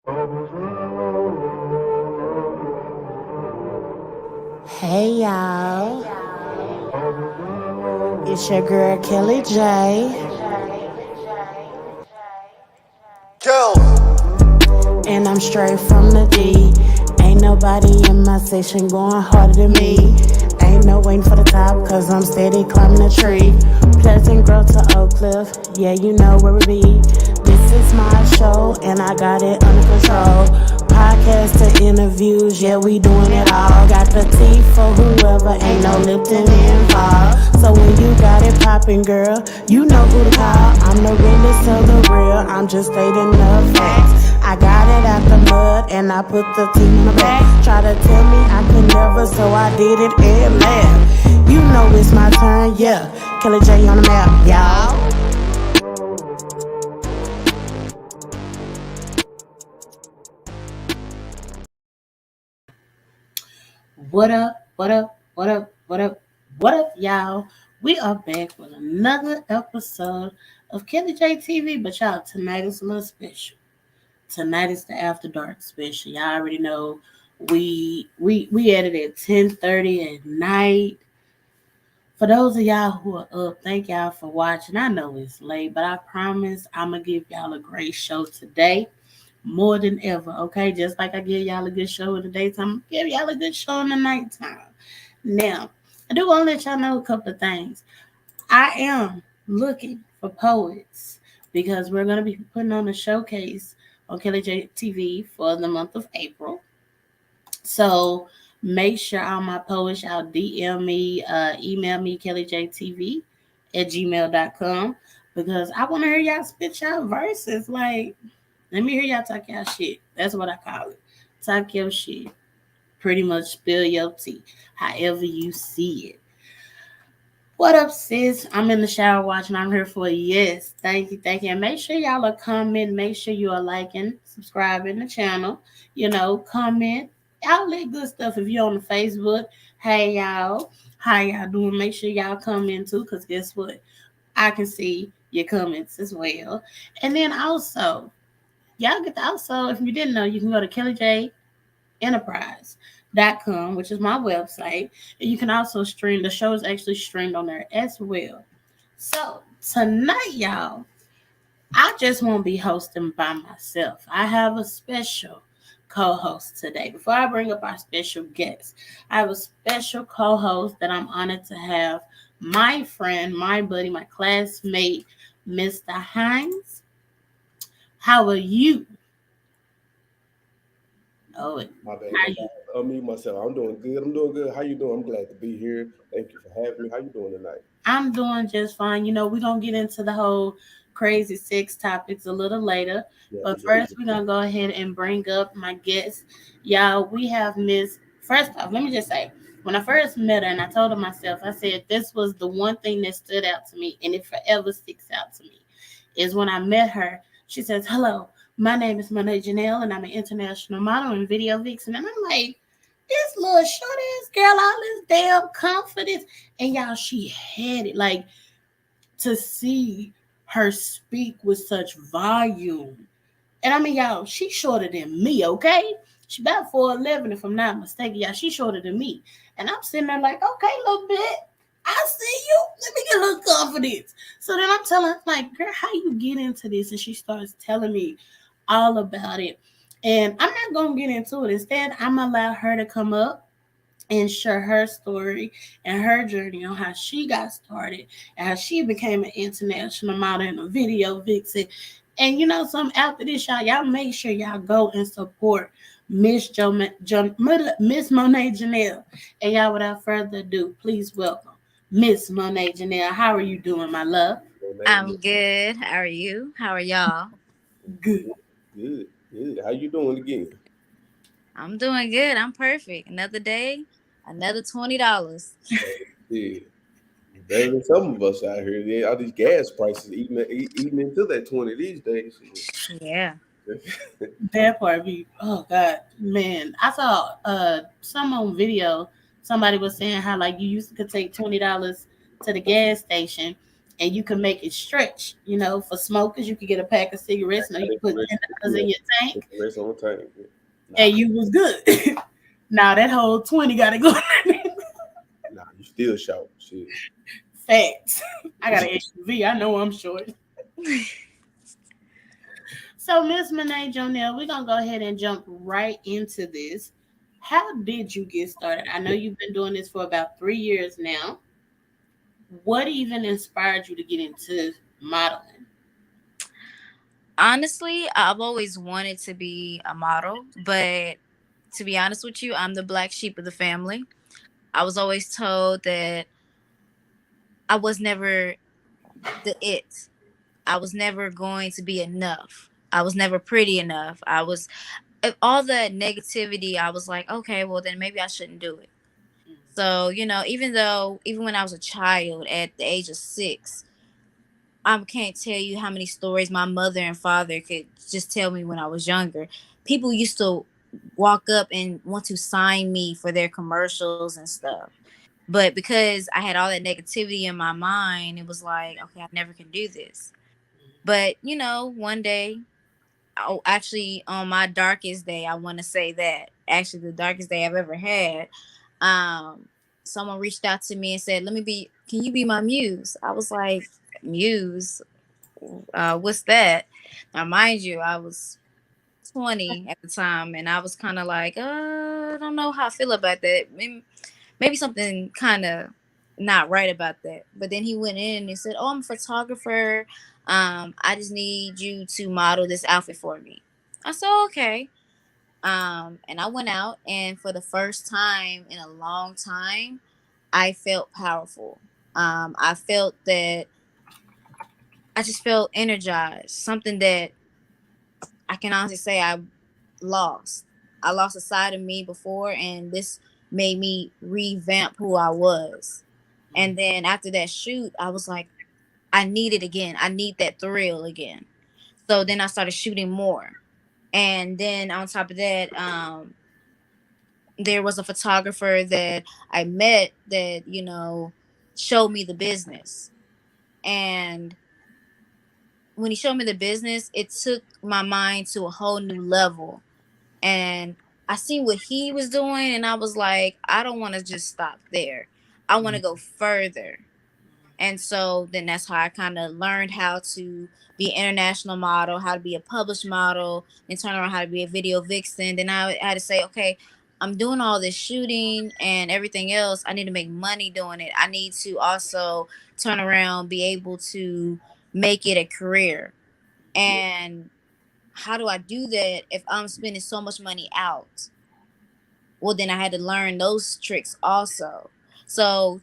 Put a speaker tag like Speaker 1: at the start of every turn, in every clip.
Speaker 1: Hey y'all, it's your girl Kelly J, and I'm straight from the D. Ain't nobody in my section going harder than me. Ain't no waiting for the top, cause I'm steady climbing the tree. Pleasant Grove to Oak Cliff, yeah, you know where we be. This is my show, and I got it under control. Podcast to interviews, yeah, we doing it all. Got the tea for whoever, ain't no Lipton involved. So when you got it poppin', girl, you know who to call. I'm the realest of the real, I'm just stating the facts. I got it out the mud and I put the team on the back. Try to tell me I could never, so I did it and laughed. You know it's my turn, yeah. Kelly J on the map, y'all. What up, what up, what up, what up, what up, y'all? We are back with another episode of Kelly J TV, but y'all, tonight is a little special. Tonight is the After Dark special. Y'all already know we at it at 10:30 at night. For those of y'all who are up, thank y'all for watching. I know it's late, but I promise I'm gonna give y'all a great show today. More than ever, okay? Just like I give y'all a good show in the daytime, I'm give y'all a good show in the nighttime. Now, I do want to let y'all know a couple of things. I am looking for poets because we're going to be putting on a showcase on Kelly J TV for the month of April. So make sure all my poets, y'all DM me, email me, kellyjtv at gmail.com because I want to hear y'all spit y'all verses. Like, let me hear y'all talk y'all shit. That's what I call it. Talk your shit. Pretty much spill your tea, however you see it. What up, sis? I'm in the shower watching. I'm here for you. Yes. Thank you. Thank you. And make sure y'all are commenting. Make sure you are liking, subscribing the channel. Comment. All that good stuff. If you're on the Facebook, hey y'all. How y'all doing? Make sure y'all comment too, because guess what? I can see your comments as well. And then also, y'all get the also, if you didn't know, you can go to Kelly J enterprise.com, which is my website. And you can also stream the show is actually streamed on there as well. So tonight, y'all, I just won't be hosting by myself. I have a special co-host today. Before I bring up our special guest, I have a special co-host that I'm honored to have. My friend, my buddy, my classmate, Mr. Hines. How are you? Oh,
Speaker 2: My bad.
Speaker 1: how
Speaker 2: My
Speaker 1: you?
Speaker 2: bad. Me myself. I'm doing good. I'm doing good. How you doing? I'm glad to be here. Thank you for having me. How you doing tonight?
Speaker 1: I'm doing just fine. We're going to get into the whole crazy sex topics a little later.
Speaker 2: Yeah,
Speaker 1: But
Speaker 2: yeah.
Speaker 1: first, we're going to go ahead and bring up my guest. Y'all, we have Miss. First off, let me just say, when I first met her and I told her myself, I said this was the one thing that stood out to me and it forever sticks out to me is when I met her. She says, "Hello, my name is Monay Jenelle and I'm an international model and video vixen." And I'm like, this little short ass girl, all this damn confidence. And y'all, she had it. Like to see her speak with such volume. And I mean, y'all, she's shorter than me, okay? She about 4'11", if I'm not mistaken. Y'all, she's shorter than me. And I'm sitting there like, okay, little bit. I see you. Let me get a little confidence. So then I'm telling her, like, girl, how you get into this? And she starts telling me all about it. And I'm not gonna get into it. Instead, I'm gonna allow her to come up and share her story and her journey on how she got started and how she became an international model and a video vixen. And some after this, y'all make sure y'all go and support Miss Monay Jenelle. And y'all, without further ado, please welcome Miss Monay Jenelle. How are you doing, my love?
Speaker 2: Your name
Speaker 3: I'm
Speaker 2: is
Speaker 3: good. How are you? How are y'all?
Speaker 1: Good.
Speaker 2: good. Good. How you doing again?
Speaker 3: I'm doing good. I'm perfect. Another day, another $20.
Speaker 2: Yeah. Better than some of us out here. Yeah, all these gas prices eating into that 20 these days.
Speaker 3: Yeah.
Speaker 1: That part be, oh God, man. I saw some on video, somebody was saying how like you used to could take $20 to the gas station and you can make it stretch. For smokers, you could get a pack of cigarettes. You can put $10
Speaker 2: Yeah,
Speaker 1: in your tank,
Speaker 2: put the rest on the tank. Yeah. Nah,
Speaker 1: and you was good. Now that whole 20 got to go.
Speaker 2: nah, you still shout shit.
Speaker 1: Facts. I got an SUV. I know I'm short. So, Miss Monay Jenelle, we're gonna go ahead and jump right into this. How did you get started? I know you've been doing this for about 3 years now. What even inspired you to get into modeling?
Speaker 3: Honestly, I've always wanted to be a model, but to be honest with you, I'm the black sheep of the family. I was always told that I was never the it. I was never going to be enough. I was never pretty enough. All the negativity. I was like, okay, well, then maybe I shouldn't do it. So, even when I was a child at the age of 6, I can't tell you how many stories my mother and father could just tell me when I was younger. People used to walk up and want to sign me for their commercials and stuff. But because I had all that negativity in my mind, it was like, okay, I never can do this. But, one day, actually, on my darkest day, I want to say that, actually, the darkest day I've ever had, um, someone reached out to me and said, can you be my muse? I was like, muse? What's that? Now, mind you, I was 20 at the time, and I was kind of like, I don't know how I feel about that. Maybe something kind of not right about that. But then he went in and said, "Oh, I'm a photographer. I just need you to model this outfit for me." I said, "Okay." And I went out, and for the first time in a long time, I felt powerful. I felt that I just felt energized. Something that I can honestly say I lost. I lost a side of me before, and this made me revamp who I was. And then after that shoot, I was like, I need it again. I need that thrill again. So then I started shooting more. And then on top of that, there was a photographer that I met that, showed me the business. And when he showed me the business, it took my mind to a whole new level. And I seen what he was doing, and I was like, I don't want to just stop there. I want to go further. And so then that's how I kind of learned how to be an international model, how to be a published model, and turn around how to be a video vixen. Then I had to say, okay, I'm doing all this shooting and everything else. I need to make money doing it. I need to also turn around, be able to make it a career.
Speaker 2: Yeah.
Speaker 3: And how do I do that if I'm spending so much money out? Well, then I had to learn those tricks also. So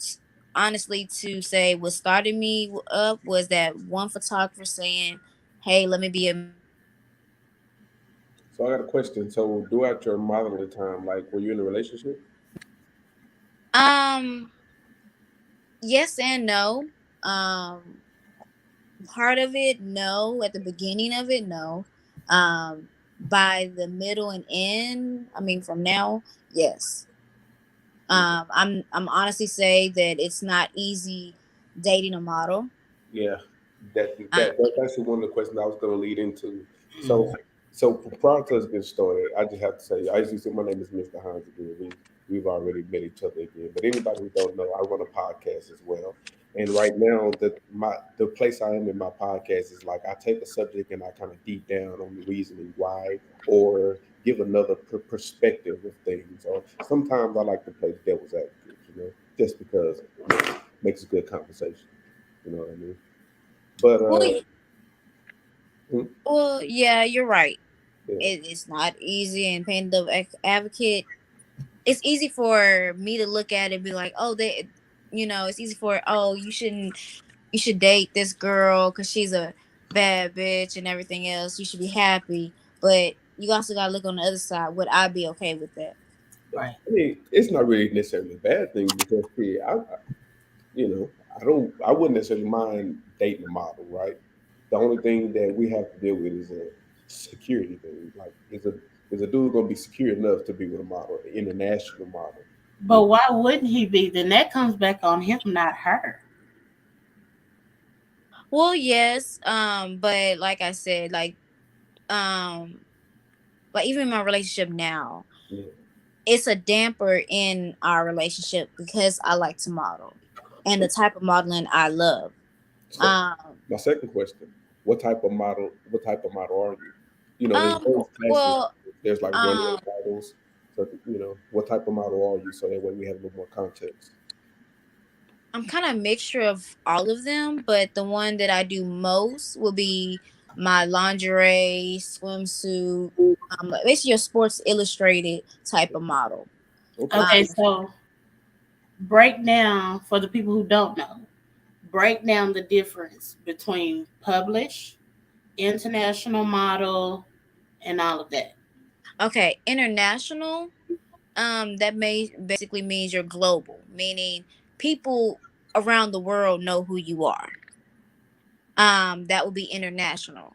Speaker 3: honestly, to say what started me up was that one photographer saying, "Hey, let me be a muse."
Speaker 2: So I got a question. So throughout your modeling time, like, were you in a relationship?
Speaker 3: Um, yes and no. Um, Part of it, no. At the beginning of it, no. By the middle and end, I mean, from now, yes. I'm honestly say that it's not easy dating a model.
Speaker 2: Yeah,
Speaker 3: Uh,
Speaker 2: that's actually one of the questions I was going to lead into. So,
Speaker 1: Mm.
Speaker 2: prior to us getting started, I just have to say, I usually say my name is Mr. Hines again. We've already met each other again. But anybody who don't know, I run a podcast as well. And right now, the place I am in my podcast is like I take a subject and I kind of deep down on the reasoning why, or give another perspective of things. Or sometimes I like to play the devil's advocate, just because it makes a good conversation. You know what I mean? But
Speaker 3: well,
Speaker 2: mm,
Speaker 3: yeah, you're right.
Speaker 2: yeah,
Speaker 3: It's not easy, and paying the advocate. It's easy for me to look at it and be like, oh, it's easy for, oh, you should date this girl because she's a bad bitch and everything else. You should be happy, but you also gotta look on the other side. Would I be okay with that?
Speaker 1: Right.
Speaker 2: I mean, it's not really necessarily a bad thing because, see, I wouldn't necessarily mind dating a model, right? The only thing that we have to deal with is a security thing. Like, is a dude gonna be secure enough to be with a model, an international model? You
Speaker 1: But
Speaker 2: know,
Speaker 1: why wouldn't he be? Then that comes back on him, not her.
Speaker 3: Well, yes, but like I said, um, like even in my relationship now,
Speaker 2: Yeah.
Speaker 3: it's a damper in our relationship because I like to model, and the type of modeling I love.
Speaker 2: So
Speaker 3: Um,
Speaker 2: my second question: What type of model? What type of model are you? There's
Speaker 3: um,
Speaker 2: various classes.
Speaker 3: well,
Speaker 2: There's like runway
Speaker 3: um,
Speaker 2: models. So what type of model are you? So that way we have a little more context.
Speaker 3: I'm kind of a mixture of all of them, but the one that I do most will be my lingerie, swimsuit, like basically a Sports Illustrated type of model.
Speaker 2: Okay.
Speaker 1: Okay,
Speaker 3: Um,
Speaker 1: so break down for the people who don't know. Break down the difference between published, international model, and all of that.
Speaker 3: okay, international. That may basically means you're global, meaning people around the world know who you are. That would be international.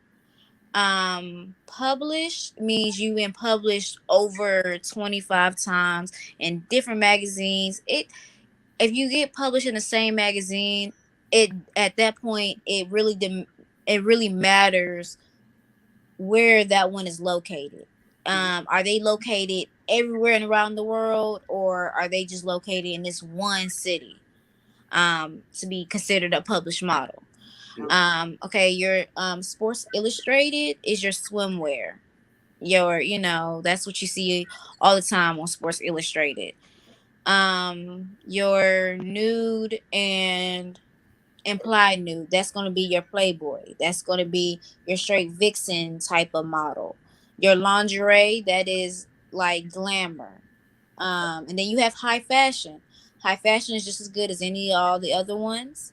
Speaker 3: Published means you been published over 25 times in different magazines. It If you get published in the same magazine, it at that point it really matters where that one is located. Are they located everywhere and around the world, or are they just located in this one city? To be considered a published model. Okay, your Sports Illustrated is your swimwear. That's what you see all the time on Sports Illustrated. Your nude and implied nude, that's going to be your Playboy. That's going to be your straight Vixen type of model. Your lingerie, that is like glamour. And then you have high fashion. High fashion is just as good as any all the other ones.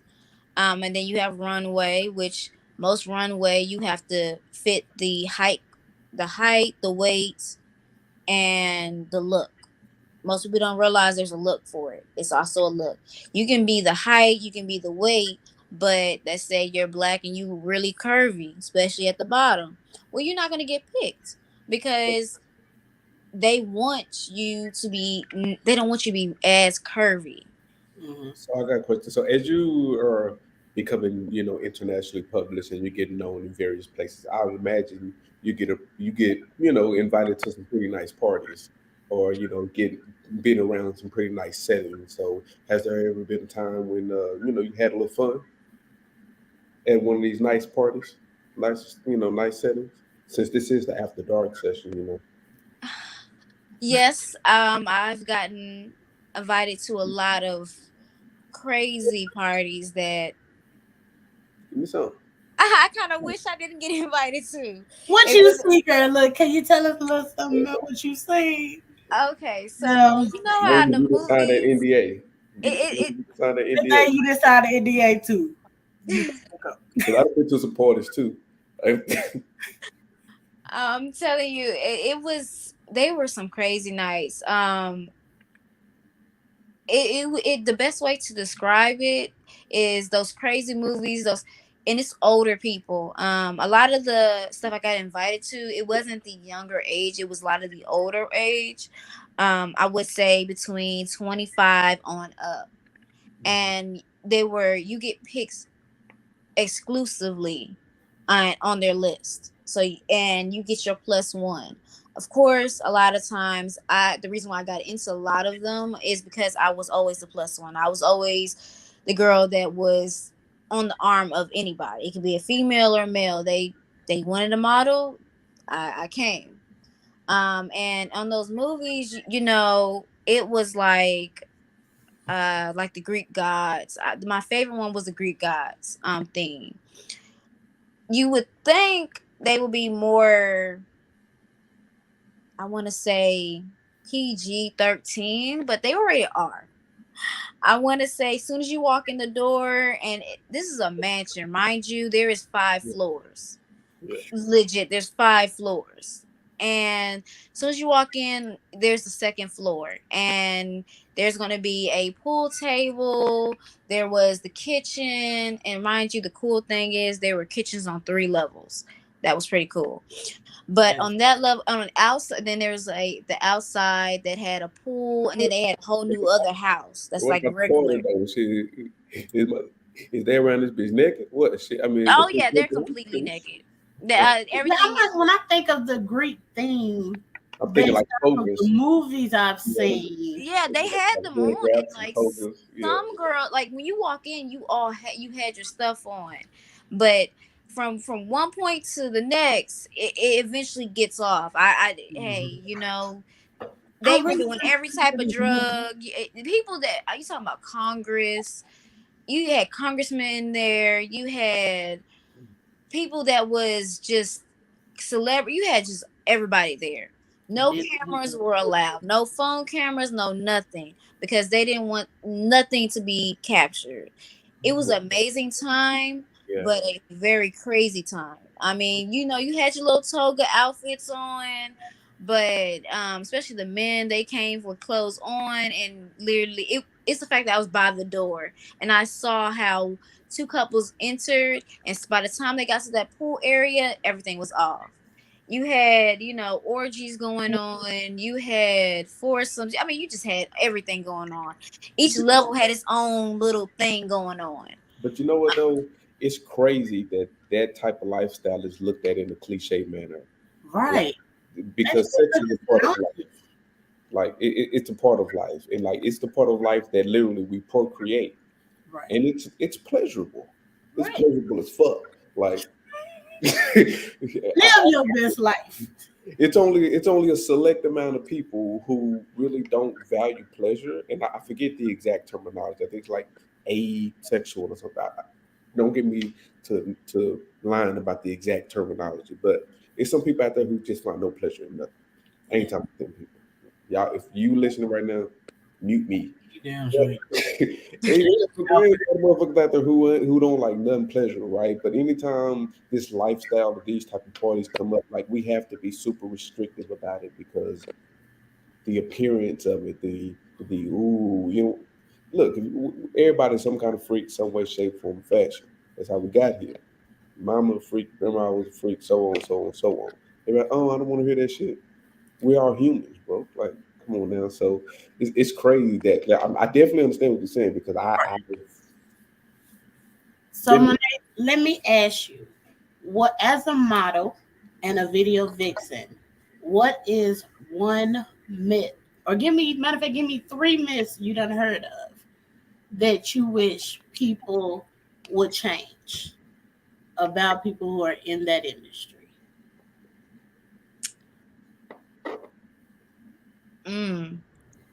Speaker 3: And then you have runway, which most runway you have to fit the weight, and the look. Most people don't realize there's a look for it. It's also a look. You can be the height, you can be the weight, but let's say you're black and you really curvy, especially at the bottom. Well, you're not gonna get picked because they want you to be. They don't want you to be as curvy.
Speaker 1: Mm-hmm.
Speaker 2: So I got a question. So as you are becoming, internationally published and you get known in various places, I would imagine you get invited to some pretty nice parties, or get been around some pretty nice settings. So has there ever been a time when you had a little fun at one of these nice parties, nice settings? Since this is the after dark session.
Speaker 3: Yes, I've gotten invited to a lot of crazy parties that
Speaker 2: Give me some.
Speaker 3: I kind of wish I didn't get invited to.
Speaker 1: What
Speaker 3: It
Speaker 1: you
Speaker 3: was
Speaker 1: see, girl? Look, can you tell us a little something about what you see?
Speaker 3: okay. So
Speaker 1: No,
Speaker 3: you know how in
Speaker 2: Maybe
Speaker 3: the
Speaker 2: you can sign that
Speaker 3: movies,
Speaker 2: NDA.
Speaker 3: it,
Speaker 2: Maybe you can sign that
Speaker 1: good
Speaker 2: NDA.
Speaker 1: thing you decided NDA too. You
Speaker 3: it
Speaker 1: can go.
Speaker 2: Because I've been to some parties too.
Speaker 3: I'm telling you, it was they were some crazy nights. The best way to describe it is those crazy movies, those and it's older people. A lot of the stuff I got invited to, it wasn't the younger age, it was a lot of the older age. I would say between 25 on up. And you get picked exclusively on their list. So and you get your plus one. Of course, a lot of times the reason why I got into a lot of them is because I was always the plus one. I was always the girl that was on the arm of anybody. It could be a female or a male. They wanted a model, I came. And on those movies, it was like the Greek gods. My favorite one was the Greek gods theme. You would think they would be more, I want to say PG-13, but they already are. I want to say as soon as you walk in the door, and this is a mansion, mind you, there is 5 floors.
Speaker 2: Yeah.
Speaker 3: Legit, there's 5 floors. And as soon as you walk in, there's the second floor, and there's going to be a pool table. There was the kitchen, and mind you, the cool thing is there were kitchens on 3 levels. That was pretty cool. But
Speaker 1: Yes.
Speaker 3: on that level, on the outside, then there's the outside that had a pool, and then they had a whole new other house that's
Speaker 2: What
Speaker 3: like
Speaker 2: about the corner
Speaker 3: regular.
Speaker 2: though? Is they around this bitch naked? What shit? I mean,
Speaker 3: Oh yeah, they're completely naked.
Speaker 1: Yeah, I'm
Speaker 3: Everything is
Speaker 1: like, when I think of the Greek theme,
Speaker 2: I'm thinking
Speaker 1: based
Speaker 2: like
Speaker 1: off of the
Speaker 2: Hogan's.
Speaker 1: movies I've
Speaker 2: Yeah,
Speaker 1: seen,
Speaker 3: yeah, they had
Speaker 2: like
Speaker 3: them
Speaker 2: Bill
Speaker 3: on.
Speaker 2: Gaps and
Speaker 3: Like
Speaker 2: Hogan's. Yeah,
Speaker 3: some girl, like when you walk in, you had your stuff on, but from one point to the next, it eventually gets off. Hey,
Speaker 1: Mhm. I
Speaker 3: they were
Speaker 1: really
Speaker 3: doing
Speaker 1: think
Speaker 3: every type of
Speaker 1: that
Speaker 3: drug. The people that are you talking about Congress? You had congressmen there. You had people that was just celebrity. You had just everybody there. No cameras were allowed. No phone cameras. No nothing because they didn't want nothing to be captured. It was an amazing time,
Speaker 2: yeah.
Speaker 3: but a very crazy time. I mean, you had your little toga outfits on, but especially the men, they came with clothes on, and literally, it's the fact that I was by the door and I saw how two couples entered, and by the time they got to that pool area, everything was off. You had, orgies going on. You had foursomes. I mean, you just had everything going on. Each level had its own little thing going on.
Speaker 2: But you know what though? It's crazy that that type of lifestyle is looked at in a cliche manner, like
Speaker 1: right. That's
Speaker 2: because sex
Speaker 1: because
Speaker 2: is a
Speaker 1: it's
Speaker 2: part of
Speaker 1: not
Speaker 2: life. Like it's a part of life, and like it's the part of life that literally we procreate,
Speaker 1: right.
Speaker 2: and it's pleasurable. It's
Speaker 1: Right.
Speaker 2: pleasurable as fuck. Like
Speaker 1: Live your best life.
Speaker 2: it's only a select amount of people who really don't value pleasure, and I forget the exact terminology. I think it's like asexual or something. Don't get me to lying about the exact terminology, but it's some people out there who just find no pleasure in nothing. I ain't
Speaker 1: Yeah,
Speaker 2: talking to them people. Y'all, if you listening right now, mute me.
Speaker 1: you damn
Speaker 2: But,
Speaker 1: straight.
Speaker 2: and there ain't motherfuckers out there who don't like none pleasure, right? But anytime this lifestyle of these type of parties come up, like we have to be super restrictive about it because the appearance of it, the ooh, look, everybody's some kind of freak, some way, shape, form, fashion. That's how we got here. Mama a freak, grandma was a freak, so on, so on, so on. They're like, oh, I don't want to hear that shit. We are humans, bro. Like, come on now. So it's crazy that like, I definitely understand what you're saying because I've
Speaker 1: So,
Speaker 2: been.
Speaker 1: Monet, let me ask you, what as a model and a video vixen, what is one myth, or matter of fact, give me three myths you done heard of that you wish people would change about people who are in that industry?
Speaker 3: Mm,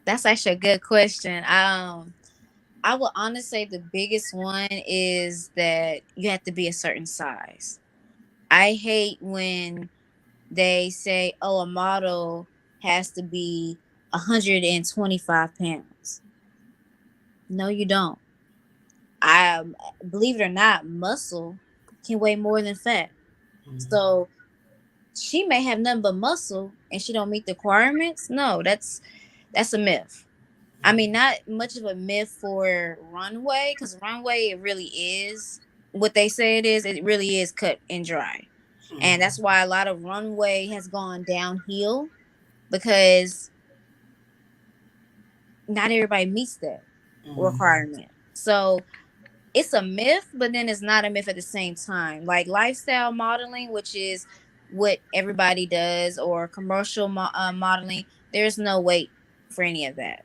Speaker 3: that's actually a good question. I would honestly say the biggest one is that you have to be a certain size. I hate when they say, "Oh, a model has to be 125 pounds." No, you don't. I believe it or not, muscle can weigh more than fat.
Speaker 1: Mhm.
Speaker 3: So she may have nothing but muscle and she don't meet the requirements. No, that's a myth. I mean, not much of a myth for runway because runway it really is what they say it is. It really is cut and dry, and
Speaker 1: Mhm.
Speaker 3: that's why a lot of runway has gone downhill because not everybody meets that
Speaker 1: Mhm.
Speaker 3: requirement. So it's a myth, but then it's not a myth at the same time. Like lifestyle modeling, which is what everybody does, or commercial modeling, there's no weight for any of that.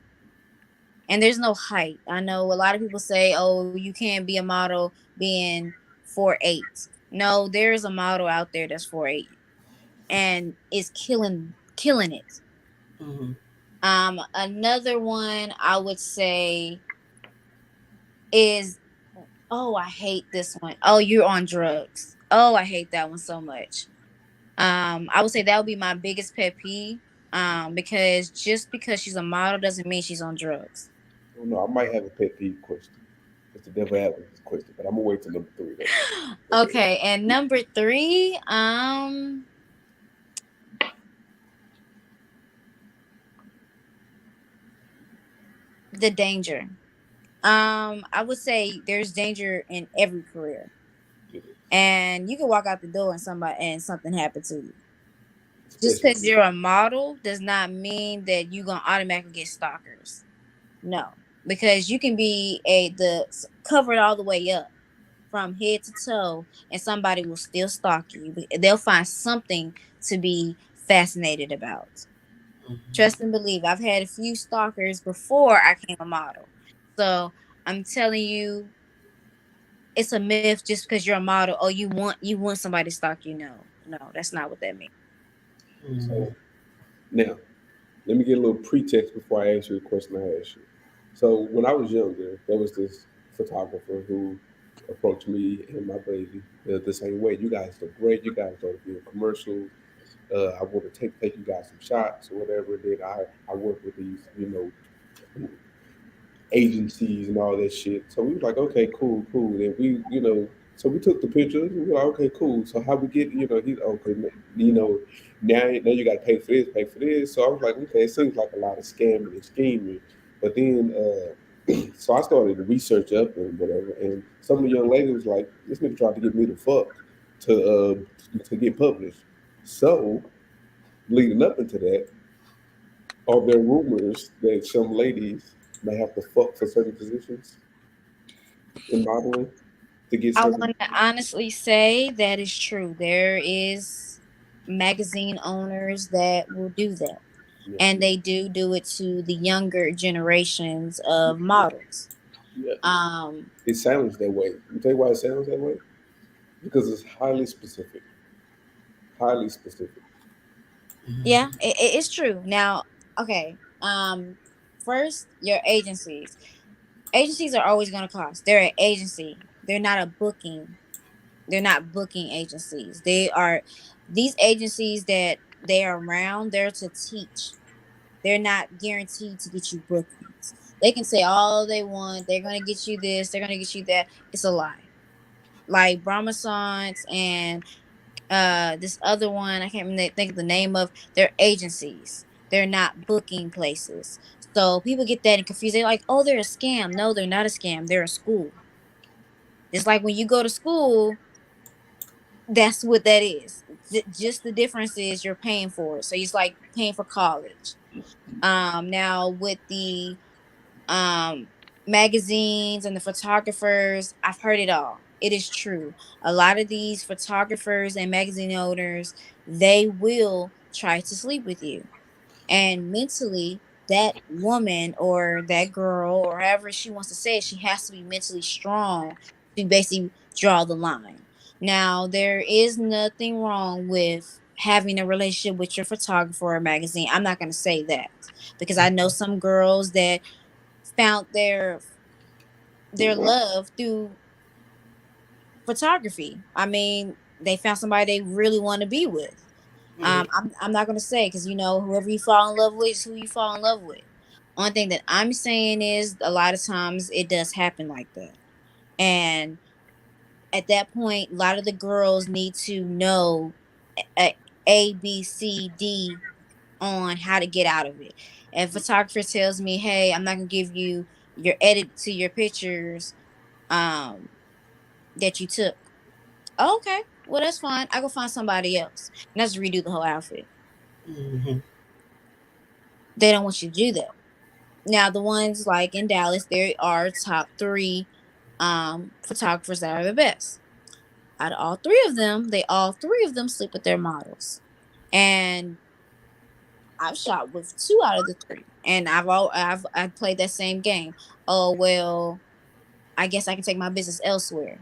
Speaker 3: And there's no height. I know a lot of people say, "Oh, you can't be a model being 4'8". No, there's a model out there that's 4'8", and is killing it.
Speaker 1: Mhm.
Speaker 3: Another one I would say is, oh, I hate this one. Oh, you're on drugs. Oh, I hate that one so much. I would say that would be my biggest pet peeve. Because just because she's a model doesn't mean she's on drugs.
Speaker 2: I don't know. I might have a pet peeve question. It's the devil advocate question, but I'm gonna wait till number three though. Okay.
Speaker 3: Okay, and number three, the danger. I would say there's danger in every career,
Speaker 2: It is.
Speaker 3: and you can walk out the door and something happened to you. Just
Speaker 2: Especially
Speaker 3: because you're a model does not mean that you're gonna automatically get stalkers. No. because you can be covered all the way up from head to toe, and somebody will still stalk you. They'll find something to be fascinated about. Trust and believe. I've had a few stalkers before I came a model. So I'm telling you, it's a myth just because you're a model. Oh, you want somebody to stalk you. No, no, that's not what that means.
Speaker 2: So now, let me get a little pretext before I ask you the question I asked you. So when I was younger, there was this photographer who approached me and my baby the same way. You guys look great. You guys ought to be in commercials. I want to take you guys some shots or whatever. Then I work with these, agencies and all that shit. So we was like, okay, cool, cool. And so we took the pictures. We were like, okay, cool. So how we get, he okay, now you got to pay for this, pay for this. So I was like, okay, it seems like a lot of scamming and scheming. But then, so I started to research up and whatever. And some of the young ladies was like, this nigga tried to get me to fuck to get published. So leading up into that, are there rumors that some ladies may have to fuck for certain positions in modeling to get
Speaker 3: I
Speaker 2: certain?
Speaker 3: want to honestly say that is true. There is magazine owners that will do that,
Speaker 2: Yeah,
Speaker 3: and they do it to the younger generations of models.
Speaker 2: yeah.
Speaker 3: Um,
Speaker 2: It sounds that way. You tell you why it sounds that way? Because it's highly specific. Highly specific.
Speaker 3: yeah, it's true. Now, okay. First, your agencies. Agencies are always going to cost. They're an agency. They're not a booking. They're not booking agencies. They are these agencies that they are around. They're to teach. They're not guaranteed to get you bookings. They can say all they want. They're gonna get you this. They're gonna get you that. It's a lie. Like Brahmasons and this other one, I can't even think of the name of. Their agencies. They're not booking places. So people get that and confused. They're like, oh, they're a scam. No, they're not a scam. They're a school. It's like when you go to school, that's what that is. Just the difference is you're paying for it. So it's like paying for college. Now with the um magazines and the photographers, I've heard it all. It is true. A lot of these photographers and magazine owners, they will try to sleep with you, and mentally that woman or that girl or however she wants to say it, she has to be mentally strong to basically draw the line. Now there is nothing wrong with having a relationship with your photographer or magazine. I'm not going to say that, because I know some girls that found their love through photography. I mean, they found somebody they really want to be with. I'm not gonna say, because whoever you fall in love with is who you fall in love with. Only thing that I'm saying is a lot of times it does happen like that, and at that point, a lot of the girls need to know A B C D on how to get out of it. If a photographer tells me, "Hey, I'm not gonna give you your edit to your pictures um that you took," oh, okay, well that's fine. I go find somebody else, and I just redo the whole outfit.
Speaker 1: Mm-hmm.
Speaker 3: They don't want you to do that. Now, the ones like in Dallas, there are top three photographers that are the best. Out of all three of them sleep with their models, and I've shot with two out of the three, and I've played that same game. Oh well, I guess I can take my business elsewhere.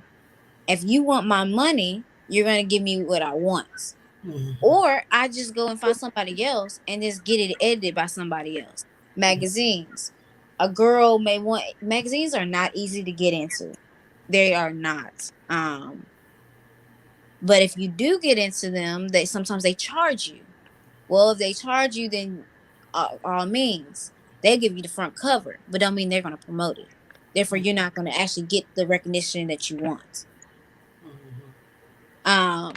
Speaker 3: If you want my money, you're gonna give me what I want.
Speaker 1: Mm-hmm.
Speaker 3: Or I just go and find somebody else and just get it edited by somebody else. Magazines. A girl may want magazines are not easy to get into. They are not. But if you do get into them, they sometimes they charge you. Well, if they charge you, then all means they give you the front cover, but don't mean they're gonna promote it. Therefore, you're not gonna actually get the recognition that you want.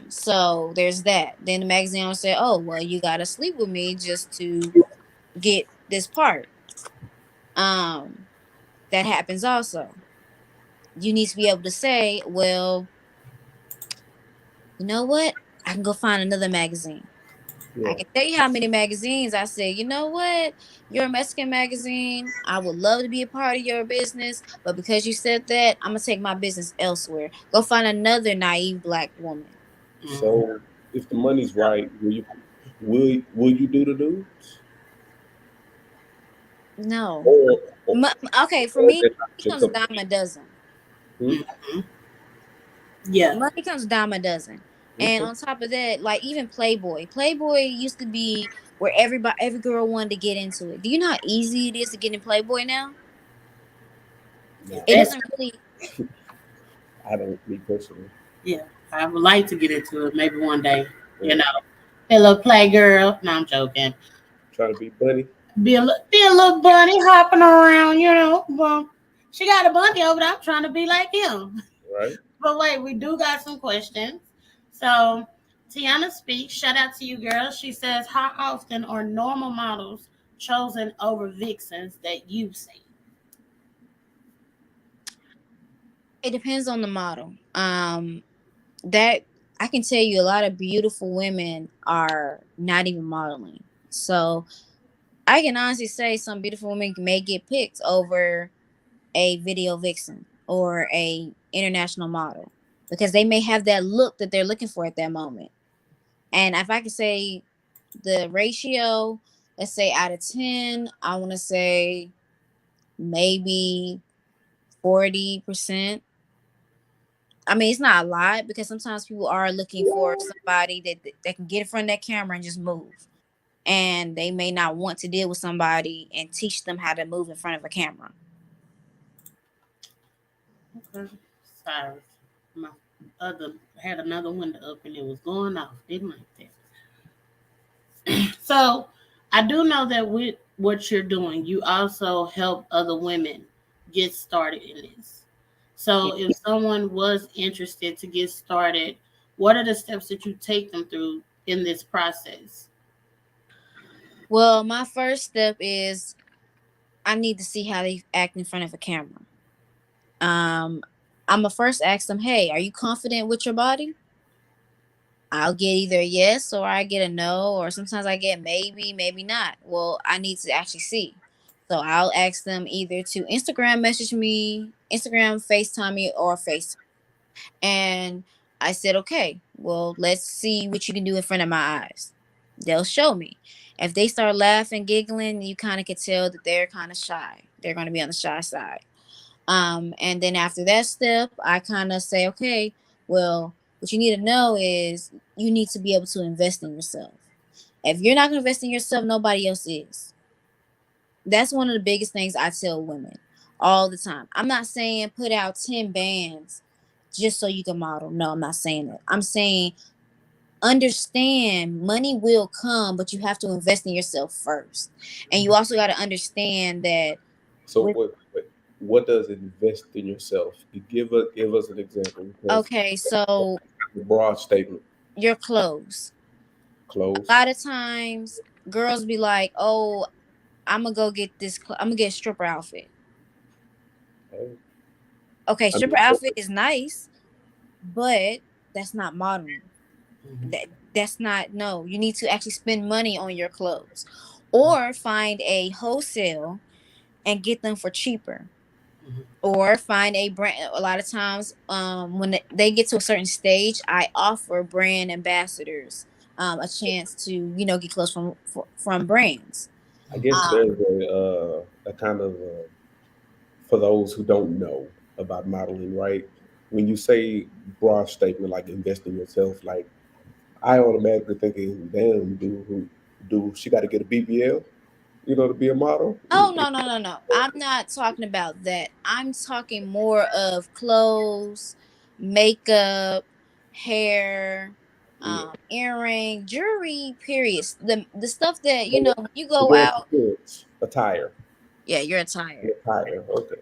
Speaker 3: So there's that. Then the magazine will say, "Oh, well, you gotta sleep with me just to get this part." Um, that happens also. You need to be able to say, "Well, you know what? I can go find another magazine." I
Speaker 2: Yeah.
Speaker 3: can tell you how many magazines I said, you know what? You're a Mexican magazine. I would love to be a part of your business, but because you said that, I'm gonna take my business elsewhere. Go find another naive black woman.
Speaker 1: Mm-hmm.
Speaker 2: So if the money's right, will you do the dudes?
Speaker 3: No.
Speaker 2: Or, or,
Speaker 3: Okay, for
Speaker 2: or
Speaker 3: me,
Speaker 2: that's not
Speaker 3: it
Speaker 2: your
Speaker 3: comes a
Speaker 2: cup of
Speaker 3: dime
Speaker 2: tea?
Speaker 3: a dozen.
Speaker 2: Hmm?
Speaker 1: Yeah.
Speaker 3: Money comes a dime a dozen. And
Speaker 2: Okay.
Speaker 3: on top of that, like even Playboy. Playboy used to be where every girl wanted to get into it. Do you know how easy it is to get in Playboy now?
Speaker 2: No,
Speaker 3: It
Speaker 1: That's
Speaker 3: doesn't really.
Speaker 2: I don't. Me personally.
Speaker 1: yeah. I would like to get into it maybe one day. You
Speaker 2: Yeah.
Speaker 1: know, be a little playgirl. No, I'm joking.
Speaker 2: Trying to be bunny.
Speaker 1: Be a little bunny hopping around. You know, well, she got a bunny over there. I'm trying to be like him.
Speaker 2: Right.
Speaker 1: But wait, we do got some questions. So Tiana speaks. Shout out to you, girl. She says, "How often are normal models chosen over vixens that you've seen?"
Speaker 3: It depends on the model. That I can tell you, a lot of beautiful women are not even modeling. So I can honestly say some beautiful women may get picked over a video vixen or a international model because they may have that look that they're looking for at that moment. And if I could say the ratio, let's say out of 10, I want to say maybe 40%. I mean, it's not a lot because sometimes people are looking for somebody that can get in front of that camera and just move. And they may not want to deal with somebody and teach them how to move in front of a camera.
Speaker 1: Okay. Sorry, my other had another window up and it was going off. Didn't like that. So I do know that with what you're doing, you also help other women get started in this.
Speaker 3: Yeah.
Speaker 1: So if someone was interested to get started, what are the steps that you take them through in this process?
Speaker 3: Well, my first step is I need to see how they act in front of a camera. Um, I'm gonna first ask them, "Hey, are you confident with your body?" I'll get either a yes or I get a no, or sometimes I get maybe, maybe not. Well, I need to actually see. So I'll ask them either to Instagram message me, Instagram FaceTime me, or FaceTime. And I said, okay, well, let's see what you can do in front of my eyes. They'll show me. If they start laughing, giggling, you kind of can tell that they're kind of shy. They're going to be on the shy side. And then after that step, I kind of say, okay, well, what you need to know is you need to be able to invest in yourself. If you're not going to invest in yourself, nobody else is. That's one of the biggest things I tell women all the time. I'm not saying put out 10 bands just so you can model. No, I'm not saying that. I'm saying understand money will come, but you have to invest in yourself first. And you also got to understand that
Speaker 2: So
Speaker 3: with
Speaker 2: what does invest in yourself? You give us an example because
Speaker 3: okay, so
Speaker 2: the broad statement.
Speaker 3: your clothes. A
Speaker 2: Clothes.
Speaker 3: lot of times girls be like, "Oh, I'm gonna go get this I'm gonna get a stripper outfit."
Speaker 2: Hey,
Speaker 3: Okay,
Speaker 2: I
Speaker 3: stripper
Speaker 2: mean,
Speaker 3: outfit is nice, but that's not modeling.
Speaker 1: Mhm.
Speaker 3: That's not no. You need to actually spend money on your clothes or find a wholesale and get them for cheaper.
Speaker 1: Mhm.
Speaker 3: Or find a brand. A lot of times when they get to a certain stage, I offer brand ambassadors a chance to get clothes from brands.
Speaker 2: I guess
Speaker 3: um
Speaker 2: there's a kind of for those who don't know about modeling, right? When you say broad statement like invest in yourself, like I automatically thinking, damn, do she got to get a BBL, to be a model?
Speaker 3: oh, no, I'm not talking about that. I'm talking more of clothes, makeup, hair,
Speaker 2: Yeah.
Speaker 3: earring, jewelry, periods, the stuff that when you
Speaker 2: The
Speaker 3: go
Speaker 2: wear
Speaker 3: out.
Speaker 2: appearance, attire,
Speaker 3: Yeah, you're attire.
Speaker 2: attire. Okay.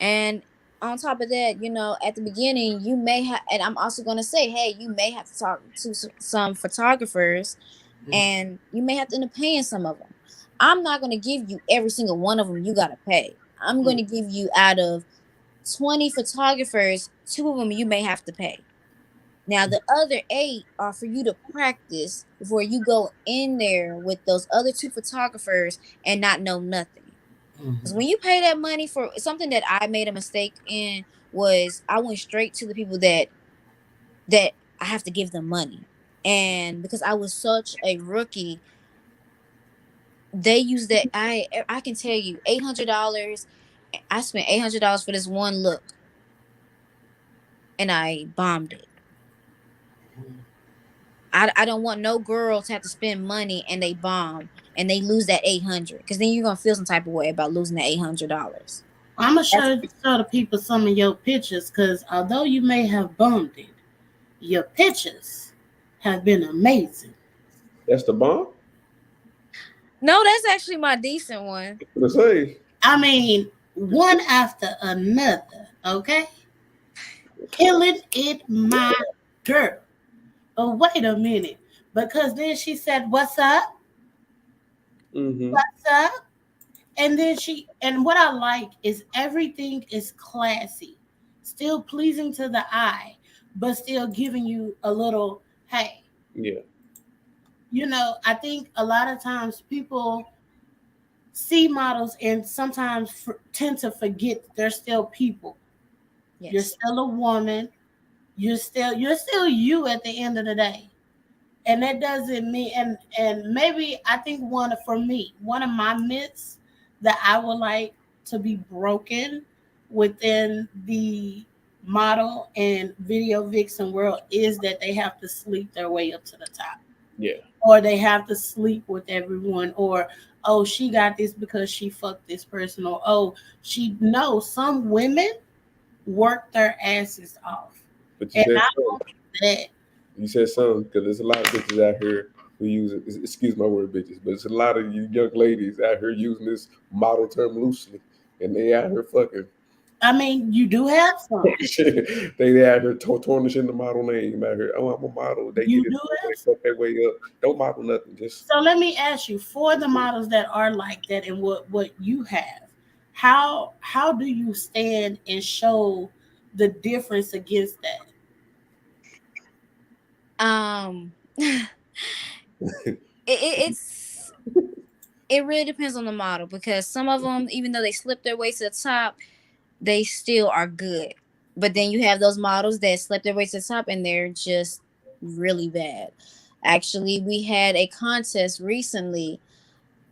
Speaker 3: And on top of that, at the beginning, you may have, and I'm also going to say, hey, you may have to talk to some photographers and you may have to end up paying some of them. I'm not going to give you every single one of them you got to pay. I'm going
Speaker 1: Mhm.
Speaker 3: to give you out of 20 photographers, two of them you may have to pay. Now the other 8 are for you to practice before you go in there with those other 2 photographers and not know nothing. Because
Speaker 1: Mhm.
Speaker 3: when you pay that money for something that I made a mistake in, was I went straight to the people that I have to give them money. And because I was such a rookie, they use that. I can tell you $800. I spent $800 for this one look, and I bombed it. I don't want no girl to have to spend money and they bomb and they lose that 800, because then you're gonna feel some type of way about losing that $800.
Speaker 1: I'm gonna
Speaker 3: That's
Speaker 1: show the people some of your pictures because although you may have bummed it, your pictures have been amazing.
Speaker 2: That's the bomb.
Speaker 3: no, that's actually my decent one.
Speaker 2: To say,
Speaker 1: I mean, one after another. Okay, killing it, my girl. But wait a minute, because then she said, "What's up?
Speaker 2: mm-hmm.
Speaker 1: What's up?" And then and what I like is everything is classy, still pleasing to the eye, but still giving you a little, hey,
Speaker 2: Yeah,
Speaker 1: I think a lot of times people see models and sometimes tend to forget that they're still people. You're
Speaker 3: Yes.
Speaker 1: still a woman. You're still you at the end of the day. And that doesn't mean and maybe I think for me, one of my myths that I would like to be broken within the model and video vixen world is that they have to sleep their way up to the top,
Speaker 2: yeah.
Speaker 1: or they have to sleep with everyone, or oh, she got this because she fucked this person, or oh, she no, some women work their asses off.
Speaker 2: But you
Speaker 1: And
Speaker 2: said
Speaker 1: not
Speaker 2: something.
Speaker 1: only that,
Speaker 2: You said something because there's a lot of bitches out here who use it. Excuse my word, bitches, but it's a lot of you young ladies out here using this model term loosely, and they out here fucking.
Speaker 1: I mean, you do have some.
Speaker 2: They out here tarnishing the model name out here. Oh, I'm a model. They
Speaker 1: You
Speaker 2: get it.
Speaker 1: do
Speaker 2: They
Speaker 1: have some.
Speaker 2: fuck their way up. Don't model nothing. Just
Speaker 1: So let me ask you, for the models that are like that and what you have, how do you stand and show the difference against that?
Speaker 3: it, it's it really depends on the model, because some of them, even though they slip their way to the top, they still are good. But then you have those models that slip their way to the top and they're just really bad. Actually, we had a contest recently.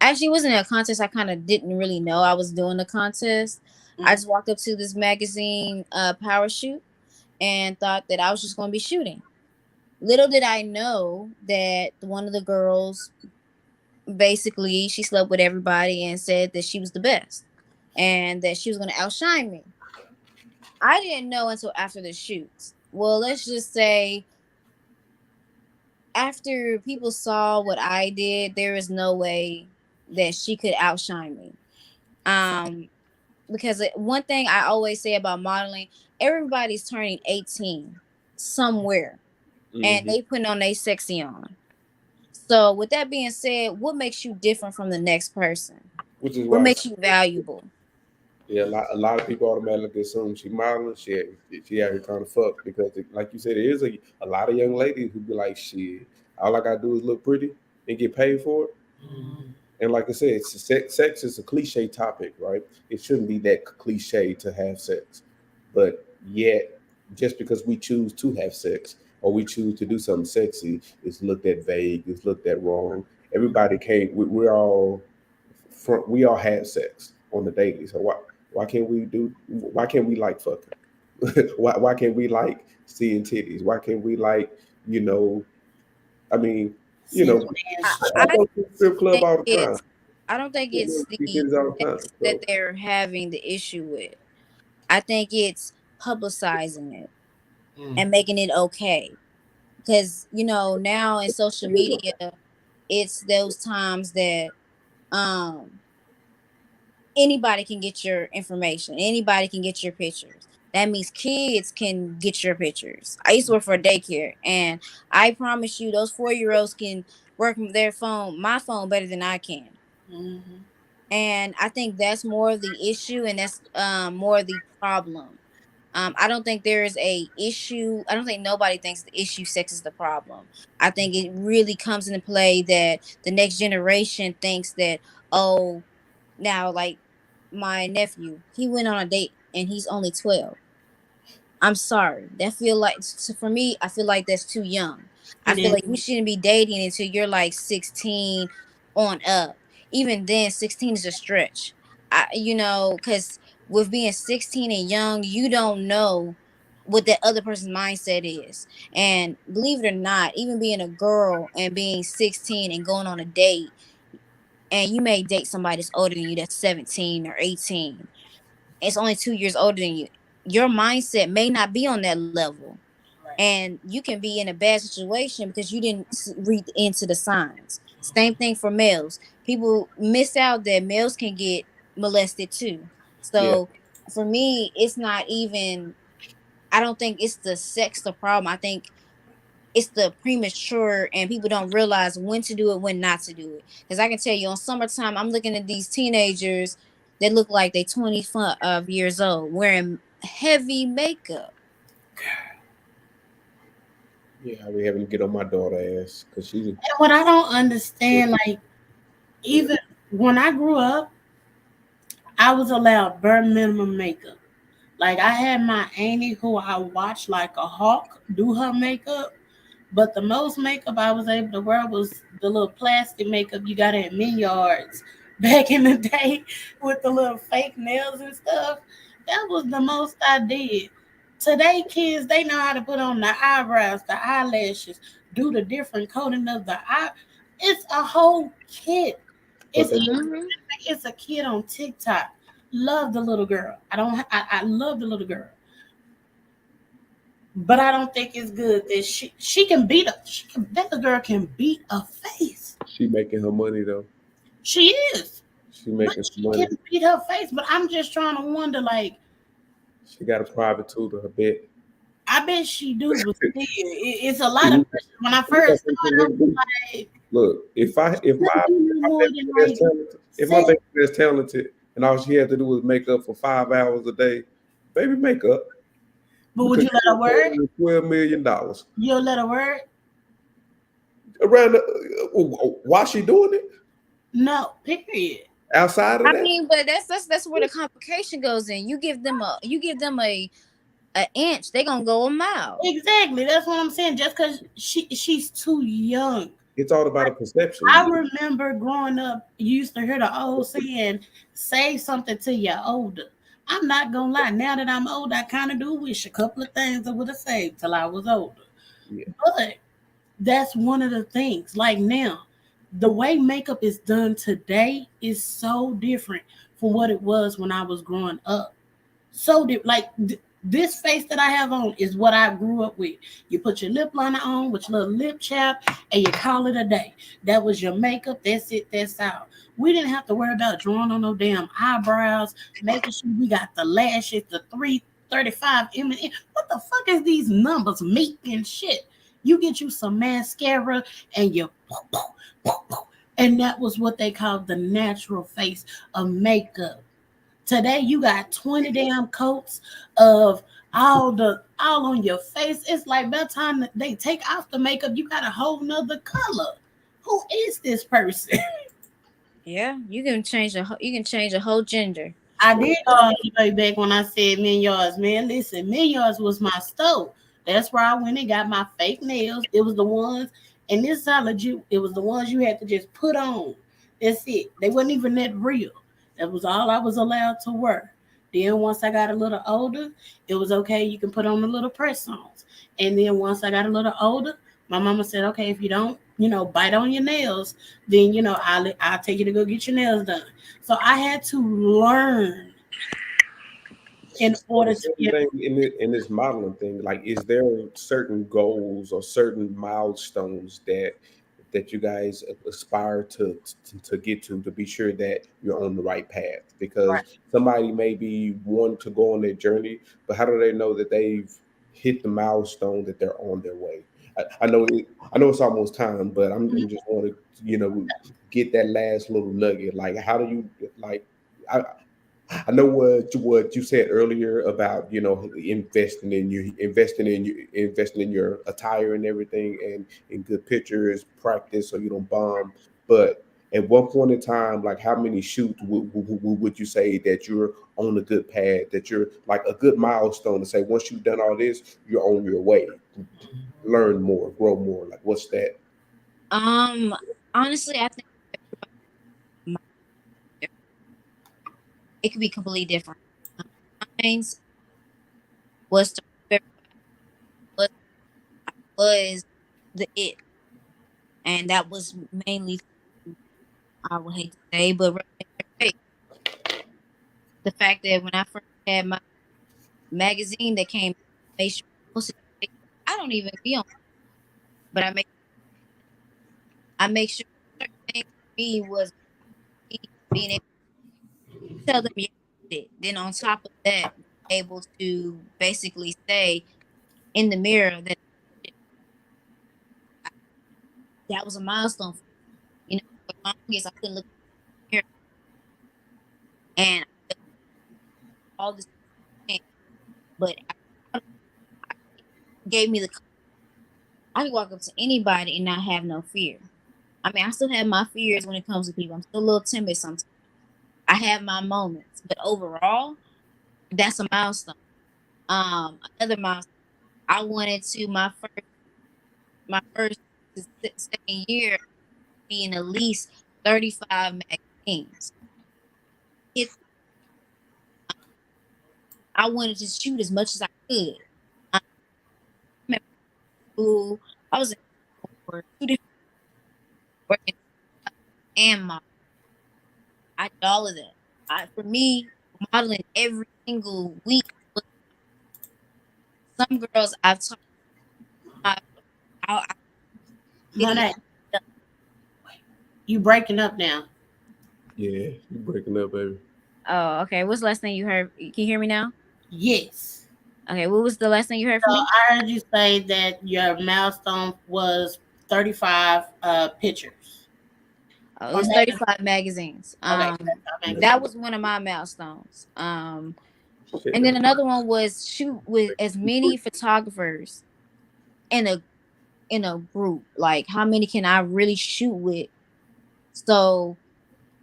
Speaker 3: Actually, it wasn't a contest. I kind of didn't really know I was doing the contest. I
Speaker 1: Mm.
Speaker 3: just walked up to this magazine power shoot and thought that I was just going to be shooting. Little did I know that one of the girls, basically, she slept with everybody and said that she was the best and that she was going to outshine me. I didn't know until after the shoots. Well, let's just say after people saw what I did, there is no way that she could outshine me. Um, because one thing I always say about modeling, everybody's turning 18 somewhere, and
Speaker 2: hmm
Speaker 3: they putting on they sexy on. So with that being said, what makes you different from the next person?
Speaker 2: which is
Speaker 3: What
Speaker 2: why.
Speaker 3: makes you valuable?
Speaker 2: Yeah, a lot of people automatically assume she modeling. She out here trying to fuck because, like you said, there is a lot of young ladies who be like, shit, all I gotta do is look pretty and get paid for it.
Speaker 1: Mm.
Speaker 2: And like I said, sex is a cliche topic, right? It shouldn't be that cliche to have sex, but yet, just because we choose to have sex or we choose to do something sexy, it's looked at vague, it's looked at wrong. Everybody can't. We all had sex on the daily. So why can't we do? Why can't we like fucking? Why can't we like seeing titties? Why can't we like you know? I mean, you
Speaker 1: Seeing
Speaker 2: know,
Speaker 1: a man
Speaker 3: I,
Speaker 2: I
Speaker 3: I
Speaker 1: struggle.
Speaker 2: go to the strip club
Speaker 3: think
Speaker 2: all the time.
Speaker 3: it's I don't think it's the
Speaker 2: See titties all the time.
Speaker 3: sex that
Speaker 2: So
Speaker 3: they're having the issue with. I think it's publicizing it
Speaker 1: Mm.
Speaker 3: and making it okay. Because now in social media, it's those times that um anybody can get your information, anybody can get your pictures. That means kids can get your pictures. I used to work for a daycare, and I promise you, those 4-year-olds can work my phone better than I can.
Speaker 1: Mhm.
Speaker 3: And I think that's more of the issue, and that's more of the problem. I don't think there is a issue. I don't think nobody thinks the issue sex is the problem. I think it really comes into play that the next generation thinks that, oh, now like my nephew, he went on a date and he's only 12. I'm sorry. That feel like, so for me, I feel like that's too young. I
Speaker 1: It
Speaker 3: feel
Speaker 1: is.
Speaker 3: like you shouldn't be dating until you're like 16 on up. Even then, 16 is a stretch. Cuz with being 16 and young, you don't know what that other person's mindset is. And believe it or not, even being a girl and being 16 and going on a date, and you may date somebody that's older than you, that's 17 or 18. It's only 2 years older than you. Your mindset may not be on that level,
Speaker 1: Right.
Speaker 3: and you can be in a bad situation because you didn't read into the signs. Same thing for males. People miss out that males can get molested too.
Speaker 2: Yeah,
Speaker 3: So for me, it's not even. I don't think it's the sex the problem. I think it's the premature, and people don't realize when to do it, when not to do it. Because I can tell you, on summertime, I'm looking at these teenagers that look like they 20 years old wearing heavy makeup.
Speaker 2: yeah. I be having to get on my daughter ass because she's
Speaker 1: And what I don't understand, like,
Speaker 2: yeah.
Speaker 1: even when I grew up, I was allowed bare minimum makeup. Like, I had my auntie who I watched like a hawk do her makeup, but the most makeup I was able to wear was the little plastic makeup you got at Minyards back in the day with the little fake nails and stuff. That was the most I did. Today, kids, they know how to put on the eyebrows, the eyelashes, do the different coating of the eye. It's a whole kit.
Speaker 2: But
Speaker 1: It's
Speaker 2: they
Speaker 3: Hmm.
Speaker 1: it's a kid on TikTok. Love the little girl. I love the little girl, but I don't think it's good that she can beat a that little girl can beat a face.
Speaker 2: she making her money though.
Speaker 1: She is,
Speaker 2: She
Speaker 1: but
Speaker 2: making some
Speaker 1: she can
Speaker 2: money.
Speaker 1: beat her face. But I'm just trying to wonder, like,
Speaker 2: She got a private tutor. I bet.
Speaker 1: I bet she do, but still, it's a lot of questions. When I first started, I was like,
Speaker 2: Look, if
Speaker 1: couldn't
Speaker 2: my
Speaker 1: do no more
Speaker 2: baby
Speaker 1: than
Speaker 2: is
Speaker 1: like
Speaker 2: talented, if my
Speaker 1: seven.
Speaker 2: baby is talented, and all she had to do was make up for 5 hours a day, baby, make up
Speaker 1: But would
Speaker 2: because
Speaker 1: you let her
Speaker 2: you're
Speaker 1: work?
Speaker 2: $12 million
Speaker 1: You'll let her work?
Speaker 2: around. Why she doing it
Speaker 1: No, period.
Speaker 2: outside of
Speaker 3: I
Speaker 2: that?
Speaker 3: mean, but that's where the complication goes in. You give them a inch, they gonna go a mile.
Speaker 1: Exactly. That's what I'm saying. Just because she's too young.
Speaker 2: It's all about a
Speaker 1: I
Speaker 2: perception.
Speaker 1: remember growing up, you used to hear the old saying, say something till you're older. I'm not gonna lie, now that I'm old, I kind of do wish a couple of things I would have saved till I was older.
Speaker 2: Yeah,
Speaker 1: But that's one of the things. Like now, the way makeup is done today is so different from what it was when I was growing up. So like this face that I have on is what I grew up with. You put your lip liner on with your little lip chap and you call it a day. That was your makeup. That's it. That's out. We didn't have to worry about drawing on no damn eyebrows, making sure we got the lashes, the 335 mm. What the fuck is these numbers making shit? You get you some mascara and you and that was what they called the natural face of makeup. Today you got 20 damn coats of all on your face. It's like by the time they take off the makeup, you got a whole nother color. Who is this person?
Speaker 3: Yeah, you can change a whole gender.
Speaker 1: I did call you way back when I said Minyards, man. Listen, Minyards was my stove. That's where I went and got my fake nails. It was the ones, and this is how legit. It was the ones you had to just put on. That's it. They wasn't even that real. That was all I was allowed to wear. Then once I got a little older, it was okay. You can put on the little press ons. And then once I got a little older, my mama said, okay, if you don't, bite on your nails, then I'll take you to go get your nails done. So I had to learn in
Speaker 2: So the
Speaker 1: order to
Speaker 2: same
Speaker 1: get.
Speaker 2: thing in this modeling thing. Like, is there certain goals or certain milestones that you guys aspire to get to be sure that you're on the right path?
Speaker 1: Right.
Speaker 2: Because somebody may be wanting to go on their journey, but how do they know that they've hit the milestone that they're on their way? I know it's almost time, but I'm just want to get that last little nugget. Like, how do you like? I know what you said earlier about investing in your attire and everything, and in good pictures, practice so you don't bomb. But at one point in time, like how many shoots would you say that you're on a good path, that you're like a good milestone to say once you've done all this, you're on your way, learn more, grow more. Like what's that?
Speaker 3: Um, honestly, I think my, it could be completely different. Mine's was to was was the it, and that was mainly, I would hate to say, but the fact that when I first had my magazine that came, made sure I posted it, I don't even be on, but I make sure certain things for me was me being able to tell them yes, I did it. Then on top of that, able to basically say in the mirror that that was a milestone for me. You know, for the longest I couldn't look in the mirror and all this thing, but gave me the I can walk up to anybody and not have no fear. I mean, I still have my fears when it comes to people. I'm still a little timid sometimes. I have my moments, but overall, that's a milestone. Another milestone. I wanted to my first second year be in at least 35 magazines. It, I wanted to shoot as much as I could. I remember school. I was in for 2 different working and model. I did all of that. For me, modeling every single week. Some girls I've talked about, I video.
Speaker 1: Monay, you breaking up now.
Speaker 2: Yeah, you breaking up, baby.
Speaker 3: Oh, okay. What's the last thing you heard? Can you hear me now?
Speaker 1: Yes.
Speaker 3: Okay. What was the last thing you heard
Speaker 1: So
Speaker 3: from me?
Speaker 1: I heard you say that your milestone was 35 pictures.
Speaker 3: Oh, it
Speaker 1: Or
Speaker 3: was
Speaker 1: maybe,
Speaker 3: 35 magazines.
Speaker 1: okay, 35
Speaker 2: Next
Speaker 3: That
Speaker 2: one.
Speaker 3: was one of my milestones.
Speaker 2: Shit,
Speaker 3: And then
Speaker 2: that's
Speaker 3: another one was shoot with as many photographers in a group. Like, how many can I really shoot with? So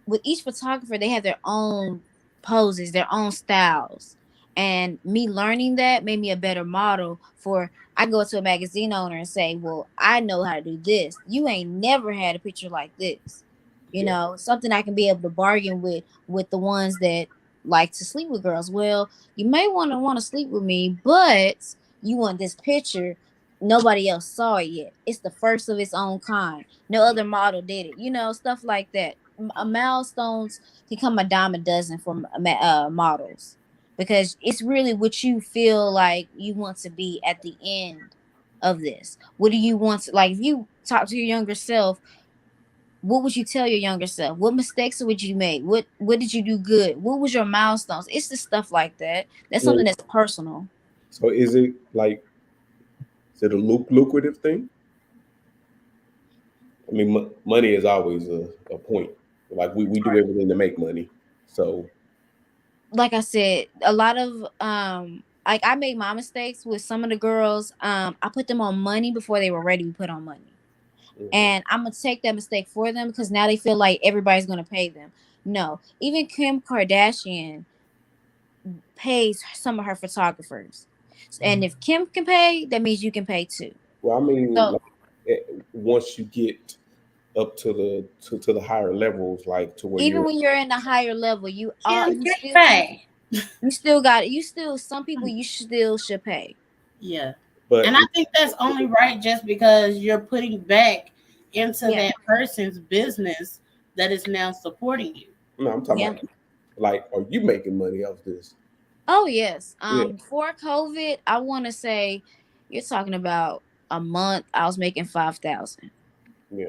Speaker 3: with each photographer, they have their own poses, their own styles. And me learning that made me a better model for I go to a magazine owner and say, well, I know how to do this. You ain't never had a picture like this. You
Speaker 2: yeah.
Speaker 3: know, something I can be able to bargain with the ones that like to sleep with girls. Well, you may want to sleep with me, but you want this picture. Nobody else saw it yet. It's the first of its own kind. No other model did it. You know, stuff like that. Milestones can come a dime a dozen for models because it's really what you feel like you want to be at the end of this. What do you want to, like, if you talk to your younger self, what would you tell your younger self? What mistakes would you make? What did you do good? What was your milestones? It's the stuff like that. That's something
Speaker 2: Well,
Speaker 3: that's personal.
Speaker 2: so is it like is it a lucrative thing? I mean, money is always a point. Like we do everything to make money. So
Speaker 3: Like I said, a lot of like I made my mistakes with some of the girls. I put them on money before they were ready to be put on money.
Speaker 2: mhm.
Speaker 3: And I'm gonna take that mistake for them because now they feel like everybody's gonna pay them. No, even Kim Kardashian pays some of her photographers, and if Kim can pay, that means you can pay too.
Speaker 2: Well, I mean,
Speaker 3: So
Speaker 2: like once you get up to the higher levels, like to where
Speaker 3: even
Speaker 2: you're,
Speaker 3: when you're in a higher level, you are
Speaker 1: Kim can pay.
Speaker 3: you still got it. You still some people you still should pay.
Speaker 1: Yeah.
Speaker 2: but
Speaker 1: And I think that's only right just because you're putting back into
Speaker 3: Yeah,
Speaker 1: that person's business that is now supporting you.
Speaker 2: no, I'm talking
Speaker 3: yeah.
Speaker 2: about like, are you making money off this?
Speaker 3: Oh yes.
Speaker 2: Yeah,
Speaker 3: Before COVID, I want to say you're talking about a month. I was making 5,000.
Speaker 2: yeah.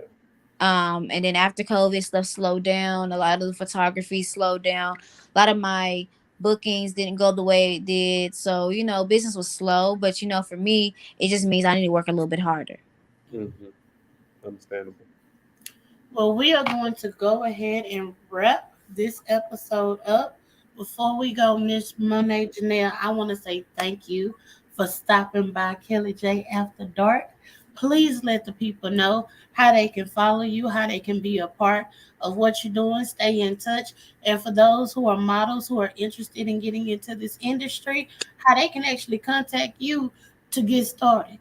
Speaker 3: And then after COVID, stuff slowed down. A lot of the photography slowed down. A lot of my bookings didn't go the way it did. So, business was slow. But, for me, it just means I need to work a little bit harder.
Speaker 2: Hmm. Understandable.
Speaker 1: Well, we are going to go ahead and wrap this episode up. Before we go, Miss Monay Jenelle, I want to say thank you for stopping by Kelly J After Dark. Please let the people know how they can follow you, how they can be a part of what you're doing, stay in touch. And for those who are models who are interested in getting into this industry, how they can actually contact you to get started.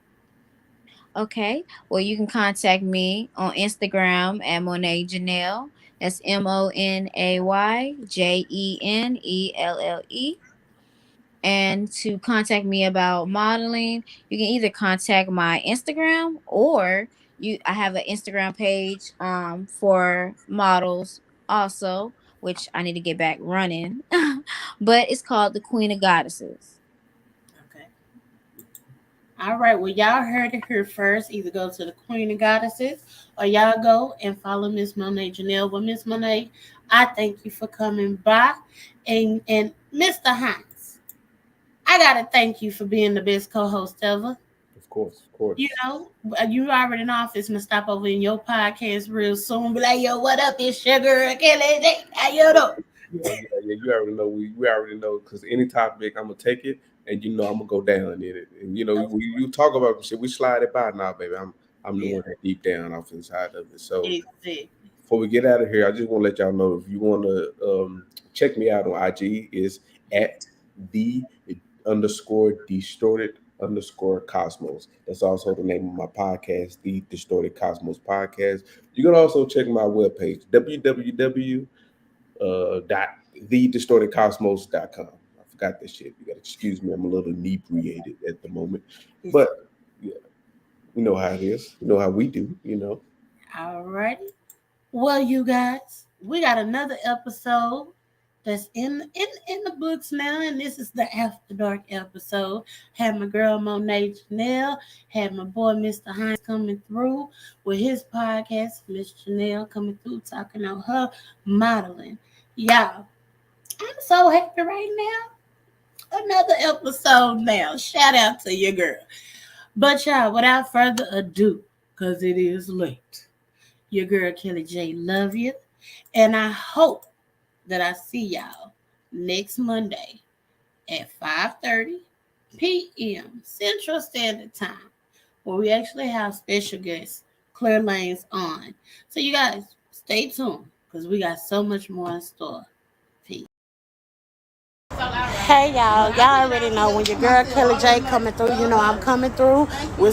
Speaker 3: Okay. Well, you can contact me on Instagram at Monay Jenelle. That's MonayJennelle. And to contact me about modeling, you can either contact my Instagram, or I have an Instagram page for models also, which I need to get back running. But it's called the Queen of Goddesses.
Speaker 1: Okay. All right. Well, y'all heard it here first. Either go to the Queen of Goddesses or y'all go and follow Miss Monay Jenelle. But Miss Monay, I thank you for coming by. And Mr. Hines, I gotta thank you for being the best co-host ever.
Speaker 2: Of course, of
Speaker 1: You
Speaker 2: course.
Speaker 1: know, you already know if it's gonna stop over in your podcast real soon. Be like, yo, what up? It's Sugar Kelly. How you doing?
Speaker 2: Yeah, yeah, yeah. You already know. We already know because any topic, I'm gonna take it, and I'm gonna go down in it. And you talk about shit, we slide it by now, baby. I'm
Speaker 1: Yeah,
Speaker 2: knowing that deep down off inside of it. So
Speaker 1: exactly.
Speaker 2: before we get out of here, I just want to let y'all know if you want to check me out on IG is at the underscore distorted underscore cosmos. That's also the name of my podcast, the Distorted Cosmos Podcast. You can also check my webpage, www dot thedistortedcosmos.com. I forgot this shit. You got to excuse me. I'm a little inebriated at the moment,
Speaker 1: It's
Speaker 2: but yeah, you know how it is. You know how we do.
Speaker 1: all righty. Well, you guys, we got another episode that's in the books now, and this is the After Dark episode. Had my girl Monet Janelle, had my boy Mr. Hines coming through with his podcast, Miss Janelle coming through talking on her modeling. Y'all, I'm so happy right now. Another episode now. Shout out to your girl. But y'all, without further ado, because it is late. Your girl Kelly J love you. And I hope that I see y'all next Monday at 5:30 p.m. Central Standard Time, where we actually have special guest Claire Lanes on. So you guys stay tuned because we got so much more in store. Peace. Hey y'all, y'all already know when your girl Kelly J coming through, you know I'm coming through with